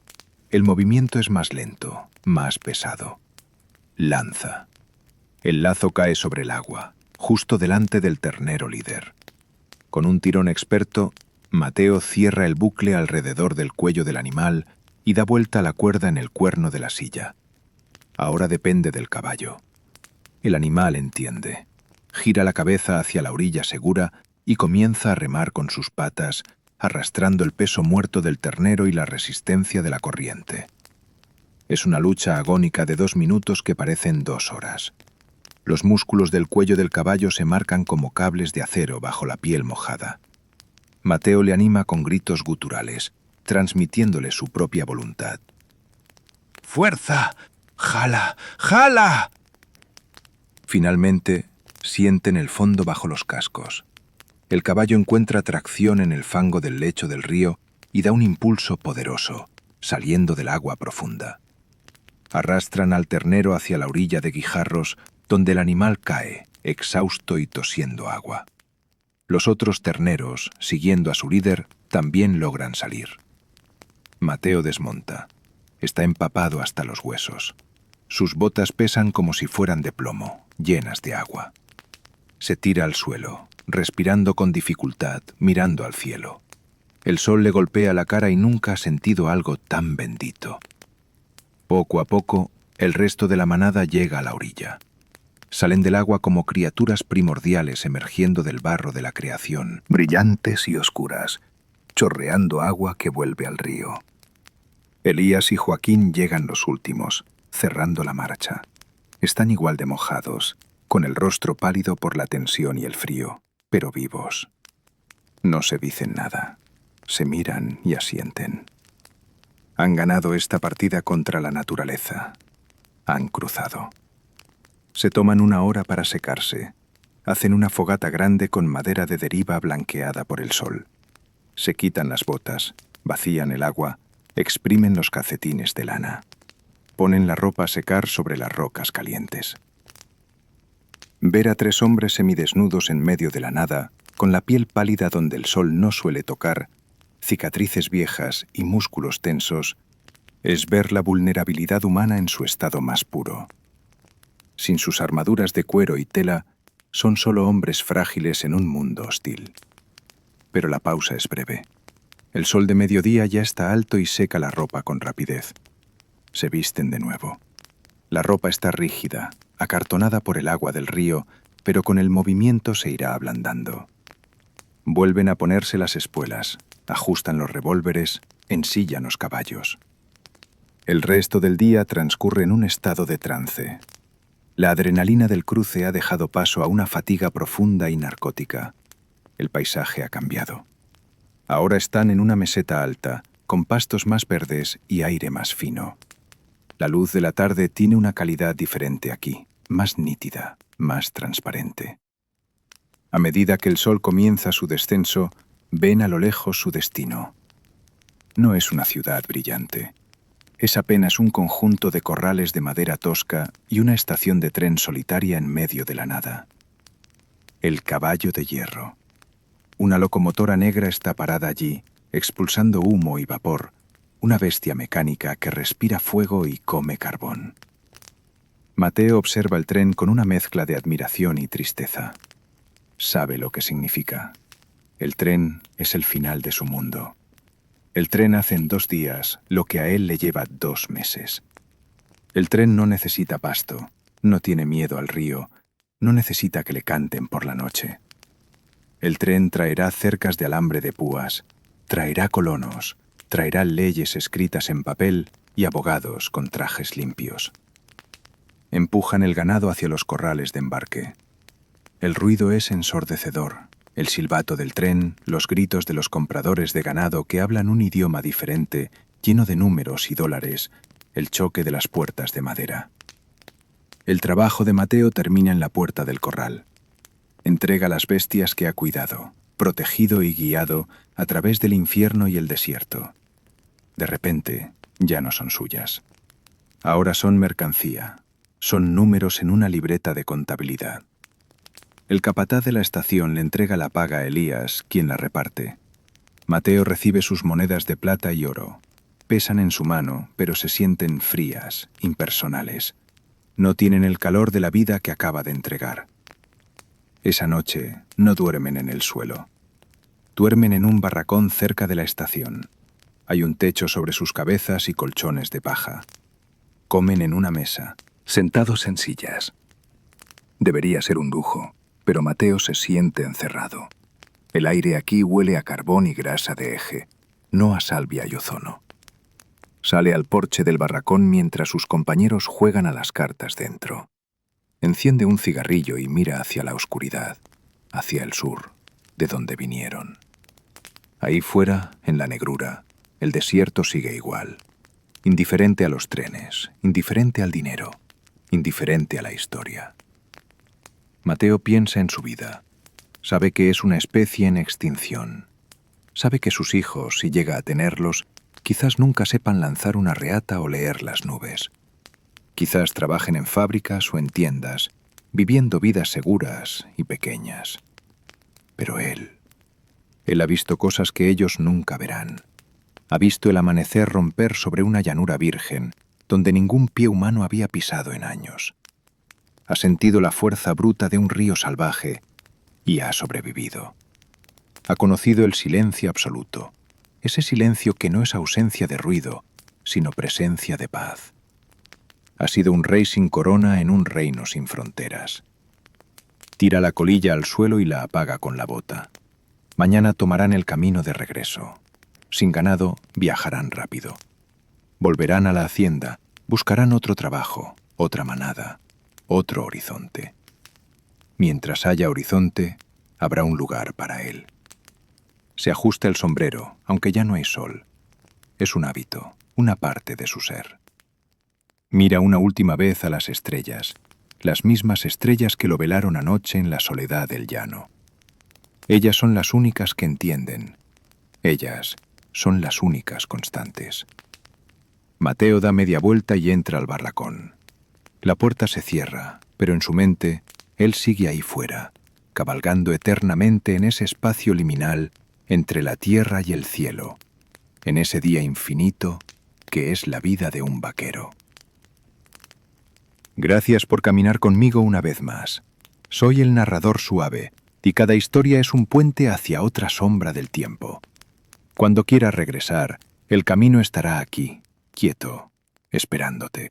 El movimiento es más lento, más pesado. Lanza. El lazo cae sobre el agua, justo delante del ternero líder. Con un tirón experto, Mateo cierra el bucle alrededor del cuello del animal y da vuelta la cuerda en el cuerno de la silla. Ahora depende del caballo. El animal entiende. Gira la cabeza hacia la orilla segura y comienza a remar con sus patas, arrastrando el peso muerto del ternero y la resistencia de la corriente. Es una lucha agónica de 2 minutos que parecen 2 horas. Los músculos del cuello del caballo se marcan como cables de acero bajo la piel mojada. Mateo le anima con gritos guturales, transmitiéndole su propia voluntad. ¡Fuerza! ¡Jala! ¡Jala! Finalmente, sienten el fondo bajo los cascos. El caballo encuentra tracción en el fango del lecho del río y da un impulso poderoso, saliendo del agua profunda. Arrastran al ternero hacia la orilla de guijarros, donde el animal cae, exhausto y tosiendo agua. Los otros terneros, siguiendo a su líder, también logran salir. Mateo desmonta. Está empapado hasta los huesos. Sus botas pesan como si fueran de plomo, llenas de agua. Se tira al suelo, respirando con dificultad, mirando al cielo. El sol le golpea la cara y nunca ha sentido algo tan bendito. Poco a poco, el resto de la manada llega a la orilla. Salen del agua como criaturas primordiales emergiendo del barro de la creación, brillantes y oscuras, chorreando agua que vuelve al río. Elías y Joaquín llegan los últimos, cerrando la marcha. Están igual de mojados, con el rostro pálido por la tensión y el frío, pero vivos. No se dicen nada, se miran y asienten. Han ganado esta partida contra la naturaleza. Han cruzado. Se toman 1 hora para secarse. Hacen una fogata grande con madera de deriva blanqueada por el sol. Se quitan las botas, vacían el agua, exprimen los calcetines de lana. Ponen la ropa a secar sobre las rocas calientes. Ver a 3 hombres semidesnudos en medio de la nada, con la piel pálida donde el sol no suele tocar, cicatrices viejas y músculos tensos, es ver la vulnerabilidad humana en su estado más puro. Sin sus armaduras de cuero y tela, son solo hombres frágiles en un mundo hostil. Pero la pausa es breve. El sol de mediodía ya está alto y seca la ropa con rapidez. Se visten de nuevo. La ropa está rígida, acartonada por el agua del río, pero con el movimiento se irá ablandando. Vuelven a ponerse las espuelas, ajustan los revólveres, ensillan los caballos. El resto del día transcurre en un estado de trance. La adrenalina del cruce ha dejado paso a una fatiga profunda y narcótica. El paisaje ha cambiado. Ahora están en una meseta alta, con pastos más verdes y aire más fino. La luz de la tarde tiene una calidad diferente aquí, más nítida, más transparente. A medida que el sol comienza su descenso, ven a lo lejos su destino. No es una ciudad brillante. Es apenas un conjunto de corrales de madera tosca y una estación de tren solitaria en medio de la nada. El caballo de hierro. Una locomotora negra está parada allí, expulsando humo y vapor, una bestia mecánica que respira fuego y come carbón. Mateo observa el tren con una mezcla de admiración y tristeza. Sabe lo que significa. El tren es el final de su mundo. El tren hace en 2 días lo que a él le lleva 2 meses. El tren no necesita pasto, no tiene miedo al río, no necesita que le canten por la noche. El tren traerá cercas de alambre de púas, traerá colonos, traerá leyes escritas en papel y abogados con trajes limpios. Empujan el ganado hacia los corrales de embarque. El ruido es ensordecedor. El silbato del tren, los gritos de los compradores de ganado que hablan un idioma diferente, lleno de números y dólares, el choque de las puertas de madera. El trabajo de Mateo termina en la puerta del corral. Entrega las bestias que ha cuidado, protegido y guiado a través del infierno y el desierto. De repente, ya no son suyas. Ahora son mercancía, son números en una libreta de contabilidad. El capataz de la estación le entrega la paga a Elías, quien la reparte. Mateo recibe sus monedas de plata y oro. Pesan en su mano, pero se sienten frías, impersonales. No tienen el calor de la vida que acaba de entregar. Esa noche no duermen en el suelo. Duermen en un barracón cerca de la estación. Hay un techo sobre sus cabezas y colchones de paja. Comen en una mesa, Sentados en sillas. Debería ser un lujo, pero Mateo se siente encerrado. El aire aquí huele a carbón y grasa de eje, no a salvia y ozono. Sale al porche del barracón mientras sus compañeros juegan a las cartas dentro. Enciende un cigarrillo y mira hacia la oscuridad, hacia el sur, de donde vinieron. Ahí fuera, en la negrura, el desierto sigue igual. Indiferente a los trenes, indiferente al dinero, indiferente a la historia. Mateo piensa en su vida. Sabe que es una especie en extinción. Sabe que sus hijos, si llega a tenerlos, quizás nunca sepan lanzar una reata o leer las nubes. Quizás trabajen en fábricas o en tiendas, viviendo vidas seguras y pequeñas. Pero él ha visto cosas que ellos nunca verán. Ha visto el amanecer romper sobre una llanura virgen, donde ningún pie humano había pisado en años. Ha sentido la fuerza bruta de un río salvaje y ha sobrevivido. Ha conocido el silencio absoluto, ese silencio que no es ausencia de ruido, sino presencia de paz. Ha sido un rey sin corona en un reino sin fronteras. Tira la colilla al suelo y la apaga con la bota. Mañana tomarán el camino de regreso. Sin ganado, viajarán rápido. Volverán a la hacienda, buscarán otro trabajo, otra manada, otro horizonte. Mientras haya horizonte, habrá un lugar para él. Se ajusta el sombrero, aunque ya no hay sol. Es un hábito, una parte de su ser. Mira una última vez a las estrellas, las mismas estrellas que lo velaron anoche en la soledad del llano. Ellas son las únicas que entienden. Ellas son las únicas constantes. Mateo da media vuelta y entra al barracón. La puerta se cierra, pero en su mente, él sigue ahí fuera, cabalgando eternamente en ese espacio liminal entre la tierra y el cielo, en ese día infinito que es la vida de un vaquero. Gracias por caminar conmigo una vez más. Soy el narrador suave, y cada historia es un puente hacia otra sombra del tiempo. Cuando quieras regresar, el camino estará aquí, quieto, esperándote.